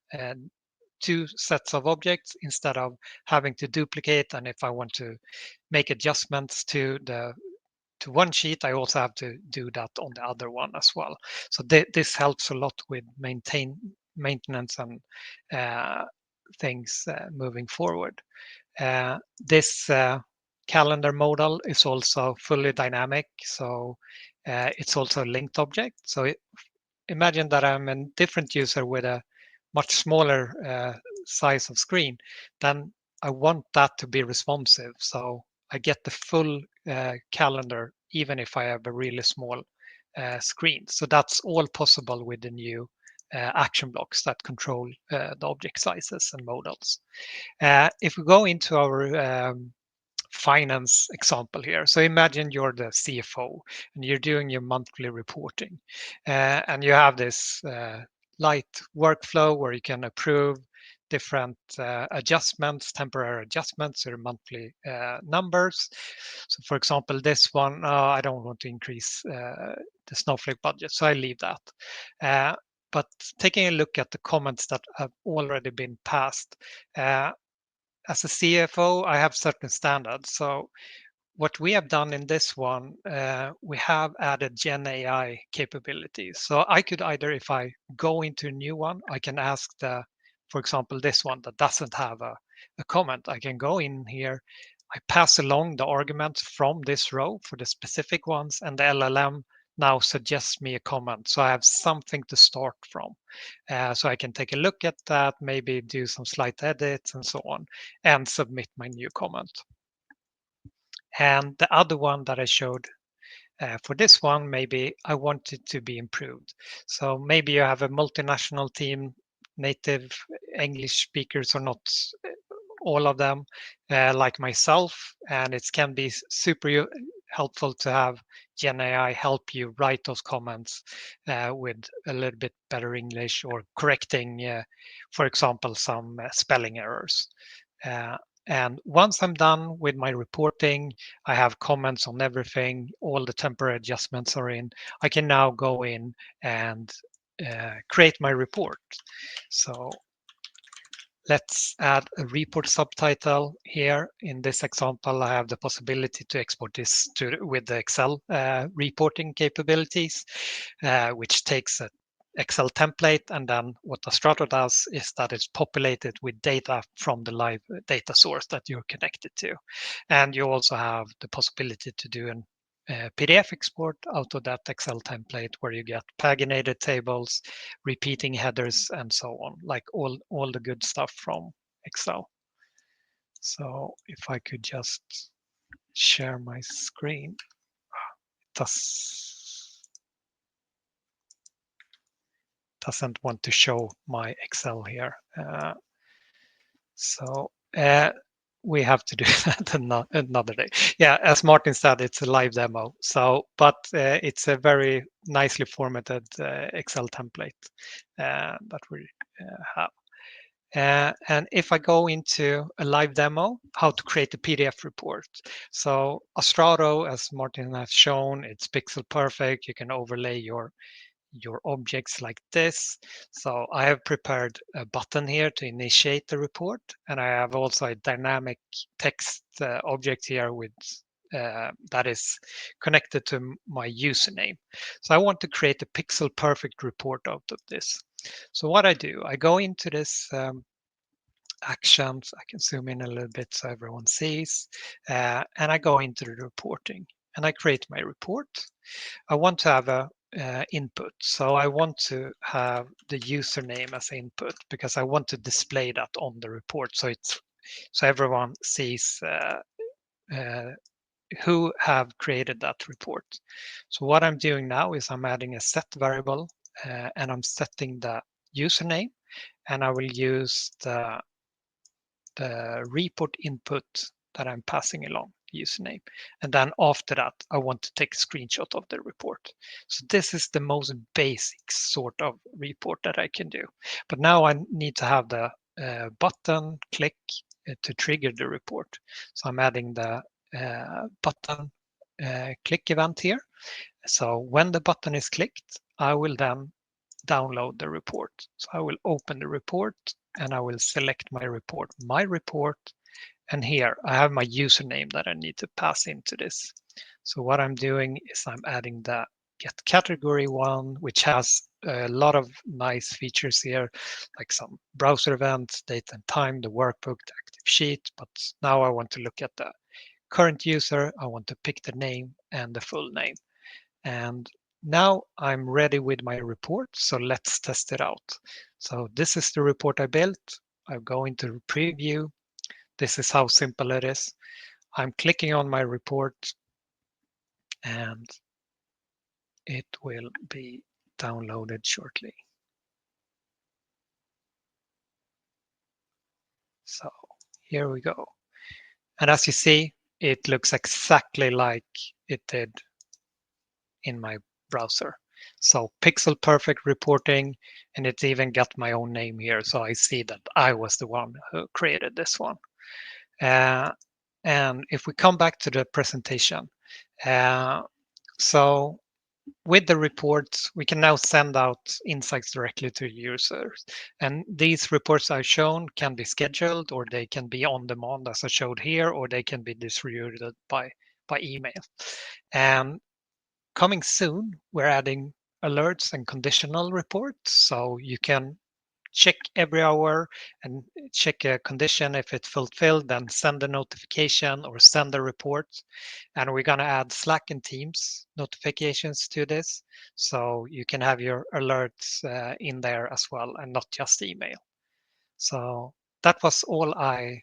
two sets of objects instead of having to duplicate. And if I want to make adjustments to one sheet, I also have to do that on the other one as well. So this helps a lot with maintenance and things moving forward. This calendar modal is also fully dynamic, so it's also a linked object. So imagine that I'm a different user with a much smaller size of screen, then I want that to be responsive. So I get the full calendar, even if I have a really small screen. So that's all possible with the new action blocks that control the object sizes and modals. If we go into our finance example here. So imagine you're the CFO and you're doing your monthly reporting, and you have this light workflow where you can approve different adjustments, temporary adjustments to your monthly numbers. So for example, this one, I don't want to increase the Snowflake budget, so I leave that. But taking a look at the comments that have already been passed, as a CFO, I have certain standards. So what we have done in this one, we have added Gen AI capabilities. So I could either, if I go into a new one, I can ask for example, this one that doesn't have a comment. I can go in here, I pass along the arguments from this row for the specific ones, and the LLM now suggests me a comment. So I have something to start from. So I can take a look at that, maybe do some slight edits and so on, and submit my new comment. And the other one that I showed for this one, maybe I want it to be improved. So maybe you have a multinational team, native English speakers or not all of them, like myself, and it can be super helpful to have Gen AI help you write those comments with a little bit better English, or correcting, for example, some spelling errors. And once I'm done with my reporting, I have comments on everything, all the temporary adjustments are in. I can now go in and create my report. So let's add a report subtitle here. In this example, I have the possibility to export this with the Excel reporting capabilities, which takes a Excel template, and then what Astrato does is that it's populated with data from the live data source that you're connected to. And you also have the possibility to do PDF export out of that Excel template where you get paginated tables, repeating headers, and so on, like all the good stuff from Excel. So if I could just share my screen, it doesn't want to show my Excel here. So we have to do that another day. Yeah, as Martin said, it's a live demo. So, but it's a very nicely formatted Excel template that we have. And if I go into a live demo, how to create a PDF report. So Astrato, as Martin has shown, it's pixel perfect. You can overlay your objects like this. So I have prepared a button here to initiate the report, and I have also a dynamic text object here with that is connected to my username. So I want to create a pixel perfect report out of this. So what I do, I go into this actions. I can zoom in a little bit so everyone sees, and I go into the reporting and I create my report. I want to have a input. So I want to have the username as input because I want to display that on the report so everyone sees who have created that report. So what I'm doing now is I'm adding a set variable and I'm setting the username, and I will use the report input that I'm passing along, username. And then after that, I want to take a screenshot of the report. So this is the most basic sort of report that I can do. But now I need to have the button click to trigger the report. So I'm adding the button click event here. So when the button is clicked, I will then download the report. So I will open the report and I will select my report, and here I have my username that I need to pass into this. So what I'm doing is I'm adding the get category one, which has a lot of nice features here, like some browser events, date and time, the workbook, the active sheet. But now I want to look at the current user. I want to pick the name and the full name. And now I'm ready with my report. So let's test it out. So this is the report I built. I go into preview. This is how simple it is. I'm clicking on my report and it will be downloaded shortly. So here we go. And as you see, it looks exactly like it did in my browser. So pixel perfect reporting, and it's even got my own name here. So I see that I was the one who created this one. And if we come back to the presentation, so with the reports, we can now send out insights directly to users. And these reports I've shown can be scheduled, or they can be on demand, as I showed here, or they can be distributed by email. And coming soon, we're adding alerts and conditional reports. So you can check every hour and check a condition. If it's fulfilled, then send a notification or send a report. And we're going to add Slack and Teams notifications to this. So you can have your alerts in there as well and not just email. So that was all I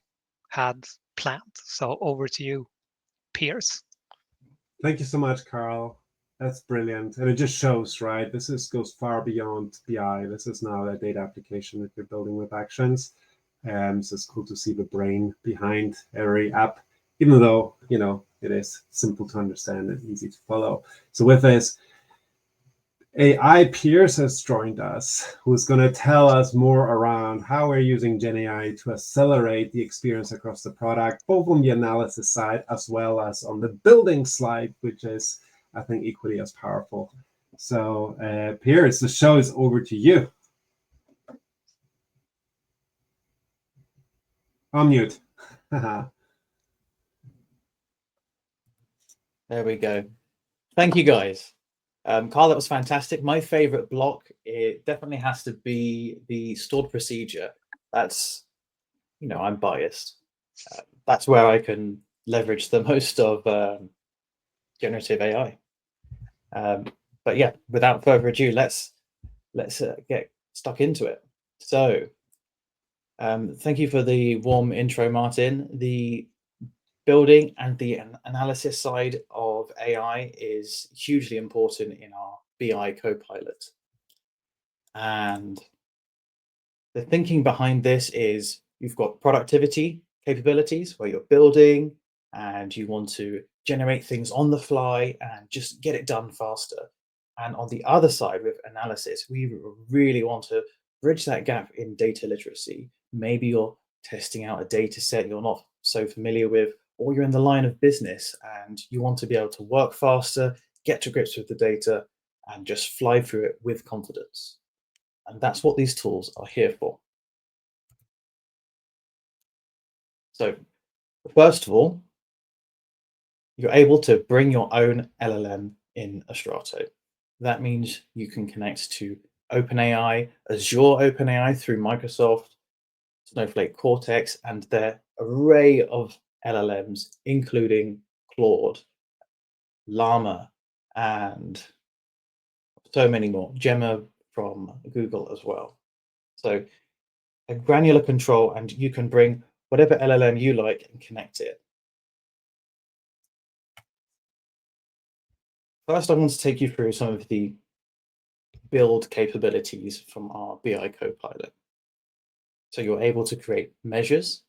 had planned. So over to you, Piers. Thank you so much, Karl. That's brilliant. And it just shows, right? Goes far beyond BI. This is now a data application that you're building with actions. So it's cool to see the brain behind every app, even though, it is simple to understand and easy to follow. So with this, AI Piers has joined us, who's going to tell us more around how we're using GenAI to accelerate the experience across the product, both on the analysis side as well as on the building side, which is, I think, equally as powerful. So, Piers, the show is over to you. On mute. There we go. Thank you, guys. Karl, that was fantastic. My favorite block, it definitely has to be the stored procedure. That's, I'm biased. That's where I can leverage the most of generative AI. But yeah, without further ado, let's get stuck into it. So thank you for the warm intro, Martin. The building and the analysis side of AI is hugely important in our BI Copilot. And the thinking behind this is you've got productivity capabilities where you're building and you want to generate things on the fly and just get it done faster. And on the other side, with analysis, we really want to bridge that gap in data literacy. Maybe you're testing out a data set you're not so familiar with, or you're in the line of business and you want to be able to work faster, get to grips with the data, and just fly through it with confidence. And that's what these tools are here for. So first of all, you're able to bring your own LLM in Astrato. That means you can connect to OpenAI, Azure OpenAI through Microsoft, Snowflake Cortex, and their array of LLMs, including Claude, Llama, and so many more, Gemma from Google as well. So a granular control, and you can bring whatever LLM you like and connect it. First, I want to take you through some of the build capabilities from our BI Copilot. So you're able to create measures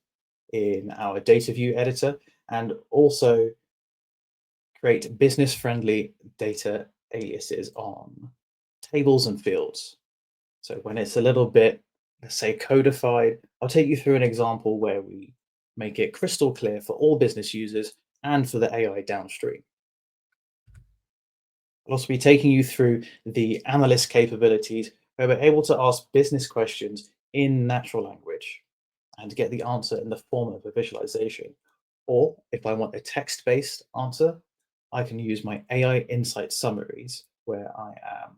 in our data view editor and also create business-friendly data aliases on tables and fields. So when it's a little bit, let's say, codified, I'll take you through an example where we make it crystal clear for all business users and for the AI downstream. I'll also be taking you through the analyst capabilities where we're able to ask business questions in natural language and get the answer in the form of a visualization. Or if I want a text-based answer, I can use my AI insight summaries where I am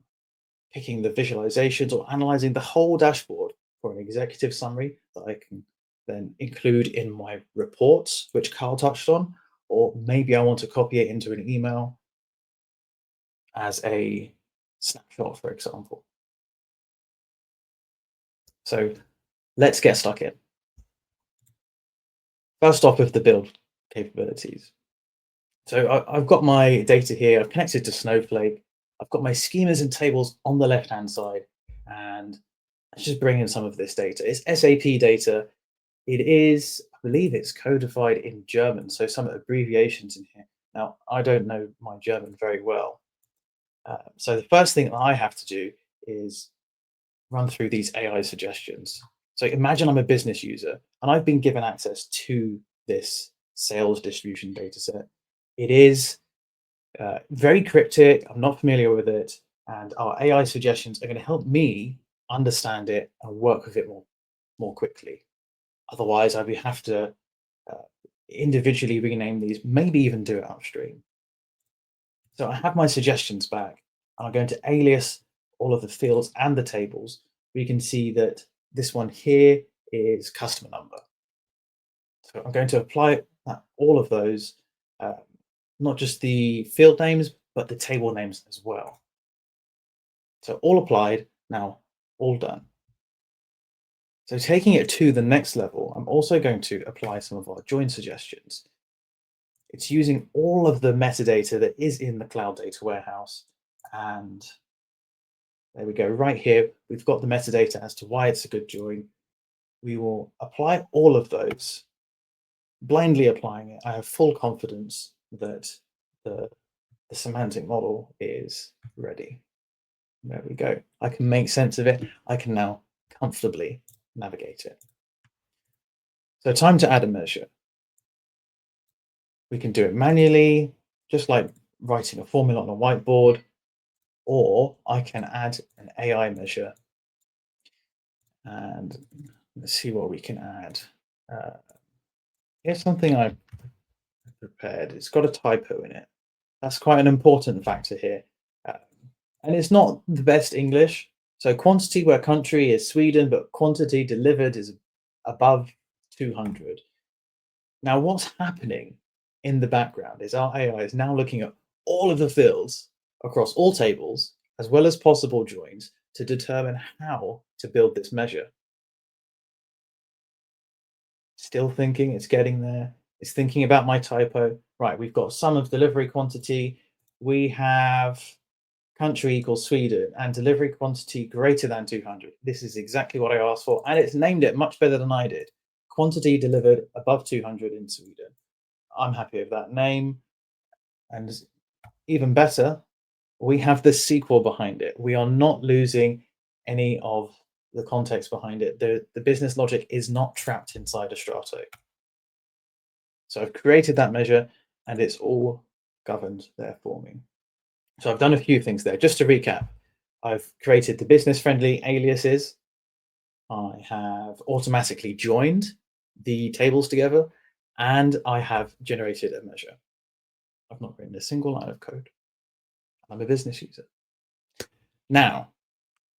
picking the visualizations or analyzing the whole dashboard for an executive summary that I can then include in my reports, which Karl touched on, or maybe I want to copy it into an email as a snapshot, for example. So let's get stuck in. First off with the build capabilities. So I've got my data here, I've connected to Snowflake, I've got my schemas and tables on the left-hand side, and let's just bring in some of this data. It's SAP data. It is, I believe it's codified in German, so some abbreviations in here. Now, I don't know my German very well. So the first thing that I have to do is run through these AI suggestions. So imagine I'm a business user and I've been given access to this sales distribution data set. It is very cryptic. I'm not familiar with it. And our AI suggestions are going to help me understand it and work with it more quickly. Otherwise, I would have to individually rename these, maybe even do it upstream. So I have my suggestions back, and I'm going to alias all of the fields and the tables. We can see that this one here is customer number. So I'm going to apply all of those, not just the field names, but the table names as well. So all applied, now all done. So taking it to the next level, I'm also going to apply some of our join suggestions. It's using all of the metadata that is in the cloud data warehouse. And there we go, right here, we've got the metadata as to why it's a good join. We will apply all of those, blindly applying it. I have full confidence that the semantic model is ready. There we go. I can make sense of it. I can now comfortably navigate it. So time to add a measure. We can do it manually, just like writing a formula on a whiteboard, or I can add an AI measure. And let's see what we can add. Here's something I prepared. It's got a typo in it. That's quite an important factor here. And it's not the best English. So quantity where country is Sweden, but quantity delivered is above 200. Now what's happening in the background is our AI is now looking at all of the fields across all tables, as well as possible joins, to determine how to build this measure. Still thinking, it's getting there. It's thinking about my typo. Right, we've got sum of delivery quantity. We have country equals Sweden and delivery quantity greater than 200. This is exactly what I asked for, and it's named it much better than I did. Quantity delivered above 200 in Sweden. I'm happy with that name. And even better, we have the SQL behind it. We are not losing any of the context behind it. The business logic is not trapped inside Astrato. So I've created that measure and it's all governed there for me. So I've done a few things there. Just to recap, I've created the business-friendly aliases. I have automatically joined the tables together, and I have generated a measure. I've not written a single line of code. I'm a business user. Now,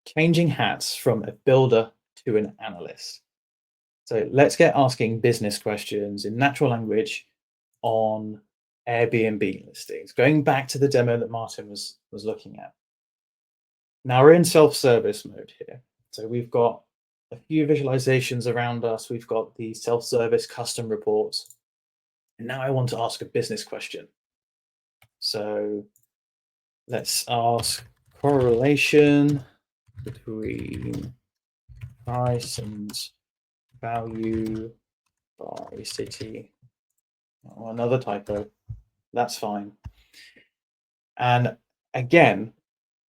changing hats from a builder to an analyst. So let's get asking business questions in natural language on Airbnb listings, going back to the demo that Martin was looking at. Now we're in self-service mode here. So we've got a few visualizations around us. We've got the self-service custom reports. And now I want to ask a business question. So let's ask correlation between price and value by city. Oh, another typo. That's fine. And again,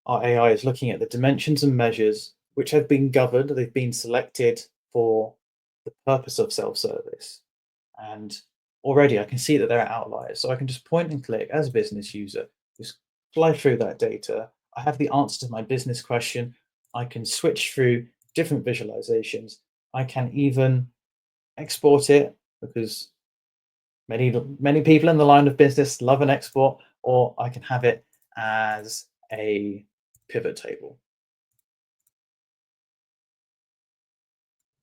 our AI is looking at the dimensions and measures which have been governed. They've been selected for the purpose of self-service. And already I can see that there are outliers. So I can just point and click as a business user, just fly through that data. I have the answer to my business question. I can switch through different visualizations. I can even export it, because many people in the line of business love an export, or I can have it as a pivot table.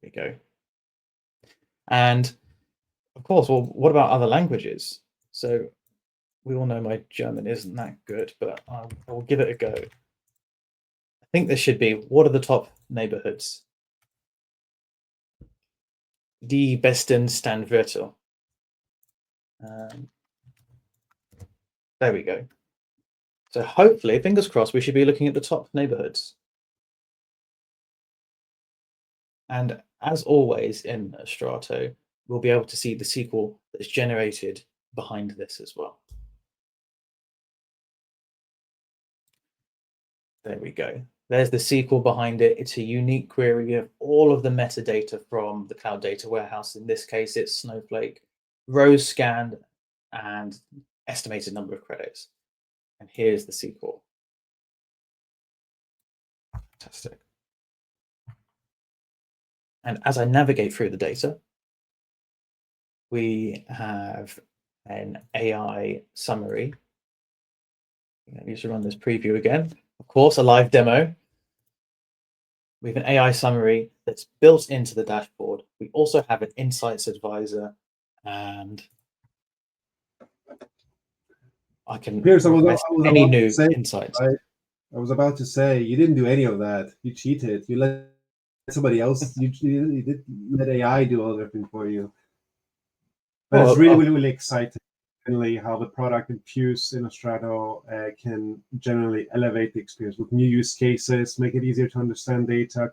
There we go. And of course, well, what about other languages? So we all know my German isn't that good, but I will give it a go. I think this should be, what are the top neighborhoods? Die besten Stadtviertel. There we go. So hopefully, fingers crossed, we should be looking at the top neighborhoods. And as always in Astrato, we'll be able to see the SQL that's generated behind this as well. There we go. There's the SQL behind it. It's a unique query of all of the metadata from the cloud data warehouse. In this case, it's Snowflake, rows scanned, and estimated number of credits. And here's the SQL. Fantastic. And as I navigate through the data, we have an AI summary. I need to run this preview again. Of course, a live demo. We have an AI summary that's built into the dashboard. We also have an insights advisor, and I can request any new insights. I was about to say, you didn't do any of that. You cheated. You let somebody else, you did let AI do all everything for you. But it's really exciting, finally, how the product infused in Astrato can generally elevate the experience with new use cases, make it easier to understand data,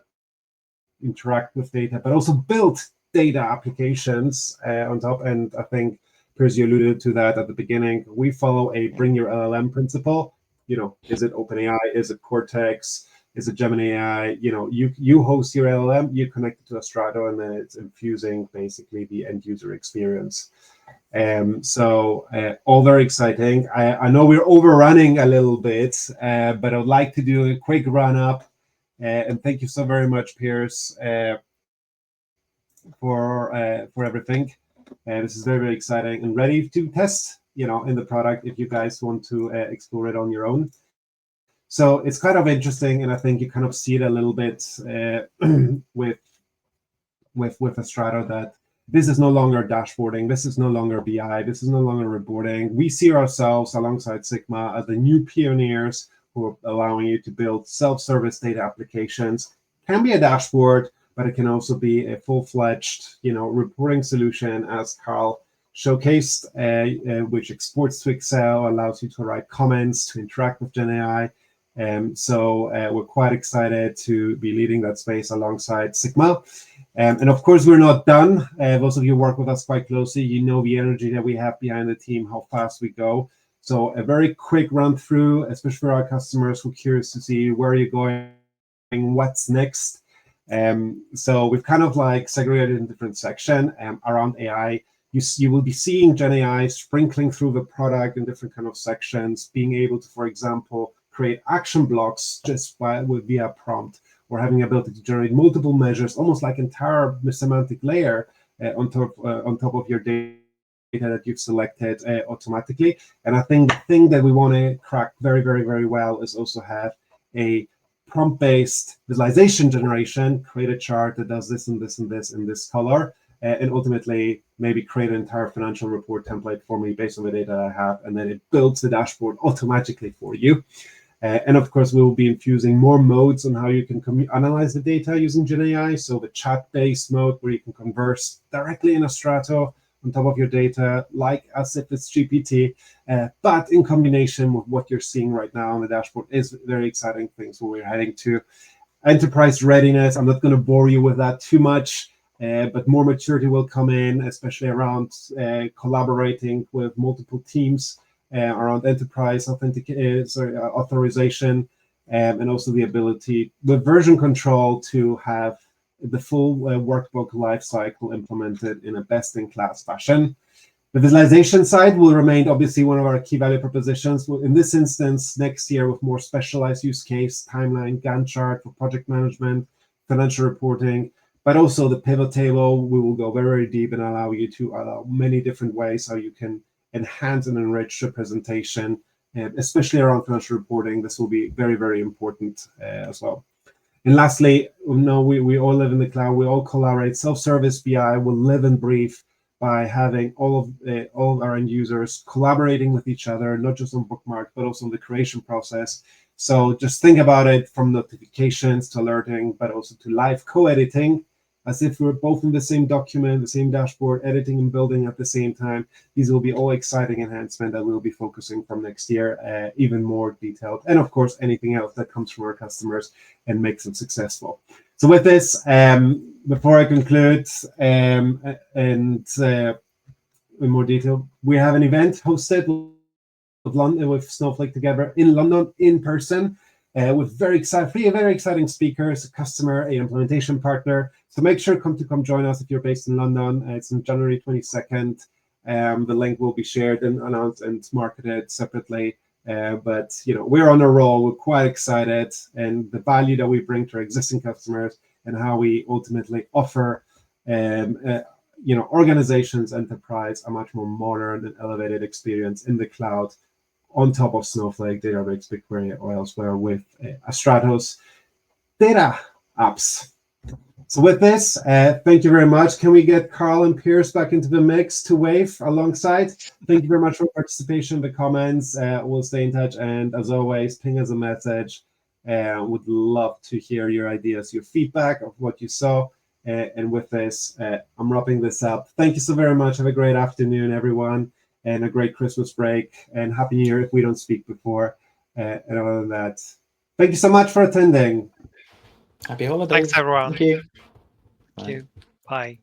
interact with data, but also build data applications on top. And I think, Piers, you alluded to that at the beginning. We follow a bring your LLM principle. You know, is it OpenAI? Is it Cortex? Is it Gemini AI? You know, you host your LLM, you connect it to Astrato, and then it's infusing basically the end user experience. So all very exciting. I know we're overrunning a little bit, but I would like to do a quick run up. And thank you so very much, Piers, for everything. This is very exciting and ready to test, you know, in the product if you guys want to explore it on your own. So it's kind of interesting, and I think you kind of see it a little bit with Astrato, that this is no longer dashboarding, this is no longer BI, this is no longer reporting. We see ourselves alongside Sigma as the new pioneers who are allowing you to build self-service data applications. Can be a dashboard, but it can also be a full-fledged, reporting solution, as Karl showcased, which exports to Excel, allows you to write comments, to interact with GenAI. So we're quite excited to be leading that space alongside Sigma. And of course, we're not done. Those of you who work with us quite closely, you know the energy that we have behind the team, how fast we go. So a very quick run through, especially for our customers who are curious to see where you're going, what's next. So we've kind of like segregated in different sections around AI. You will be seeing GenAI sprinkling through the product in different kind of sections, being able to, for example, create action blocks just via prompt, or having the ability to generate multiple measures, almost like entire semantic layer on top of your data that you've selected automatically. And I think the thing that we want to crack very, very, very well is also have a prompt-based visualization generation, create a chart that does this and this and this in this color, and ultimately maybe create an entire financial report template for me based on the data I have, and then it builds the dashboard automatically for you. And of course, we will be infusing more modes on how you can analyze the data using GenAI. So the chat-based mode where you can converse directly in Astrato on top of your data, like as if it's GPT, but in combination with what you're seeing right now on the dashboard is very exciting things when we're heading to enterprise readiness. I'm not going to bore you with that too much, but more maturity will come in, especially around collaborating with multiple teams around enterprise authorization, and also the ability with version control to have the full workbook lifecycle implemented in a best-in-class fashion. The visualization side will remain obviously one of our key value propositions. In this instance, next year with more specialized use case, timeline, Gantt chart for project management, financial reporting, but also the pivot table. We will go very, very deep and allow you to allow many different ways how you can enhance and enrich the presentation, especially around financial reporting. This will be very, very important as well. And lastly, we all live in the cloud. We all collaborate. Self-service BI will live and breathe by having all of our end users collaborating with each other, not just on bookmark, but also on the creation process. So just think about it from notifications to alerting, but also to live co-editing, as if we're both in the same document, the same dashboard, editing and building at the same time. These will be all exciting enhancements that we'll be focusing from next year, even more detailed. And of course, anything else that comes from our customers and makes them successful. So with this, before I conclude, and in more detail, we have an event hosted with Snowflake together in London in person, with very exciting speakers, a customer, an implementation partner. So make sure to come join us if you're based in London. It's on January 22nd. The link will be shared and announced and marketed separately. But we're on a roll. We're quite excited, and the value that we bring to our existing customers and how we ultimately offer organizations, enterprise, a much more modern and elevated experience in the cloud on top of Snowflake, Databricks, BigQuery, or elsewhere with Astrato's data apps. So with this, thank you very much. Can we get Karl and Piers back into the mix to wave alongside? Thank you very much for participation, the comments. We'll stay in touch. And as always, ping us a message. Would love to hear your ideas, your feedback of what you saw. And with this, I'm wrapping this up. Thank you so very much. Have a great afternoon, everyone, and a great Christmas break. And Happy New Year if we don't speak before. And other than that, thank you so much for attending. Happy holidays. Thanks, everyone. Thank you. Thank you. Bye.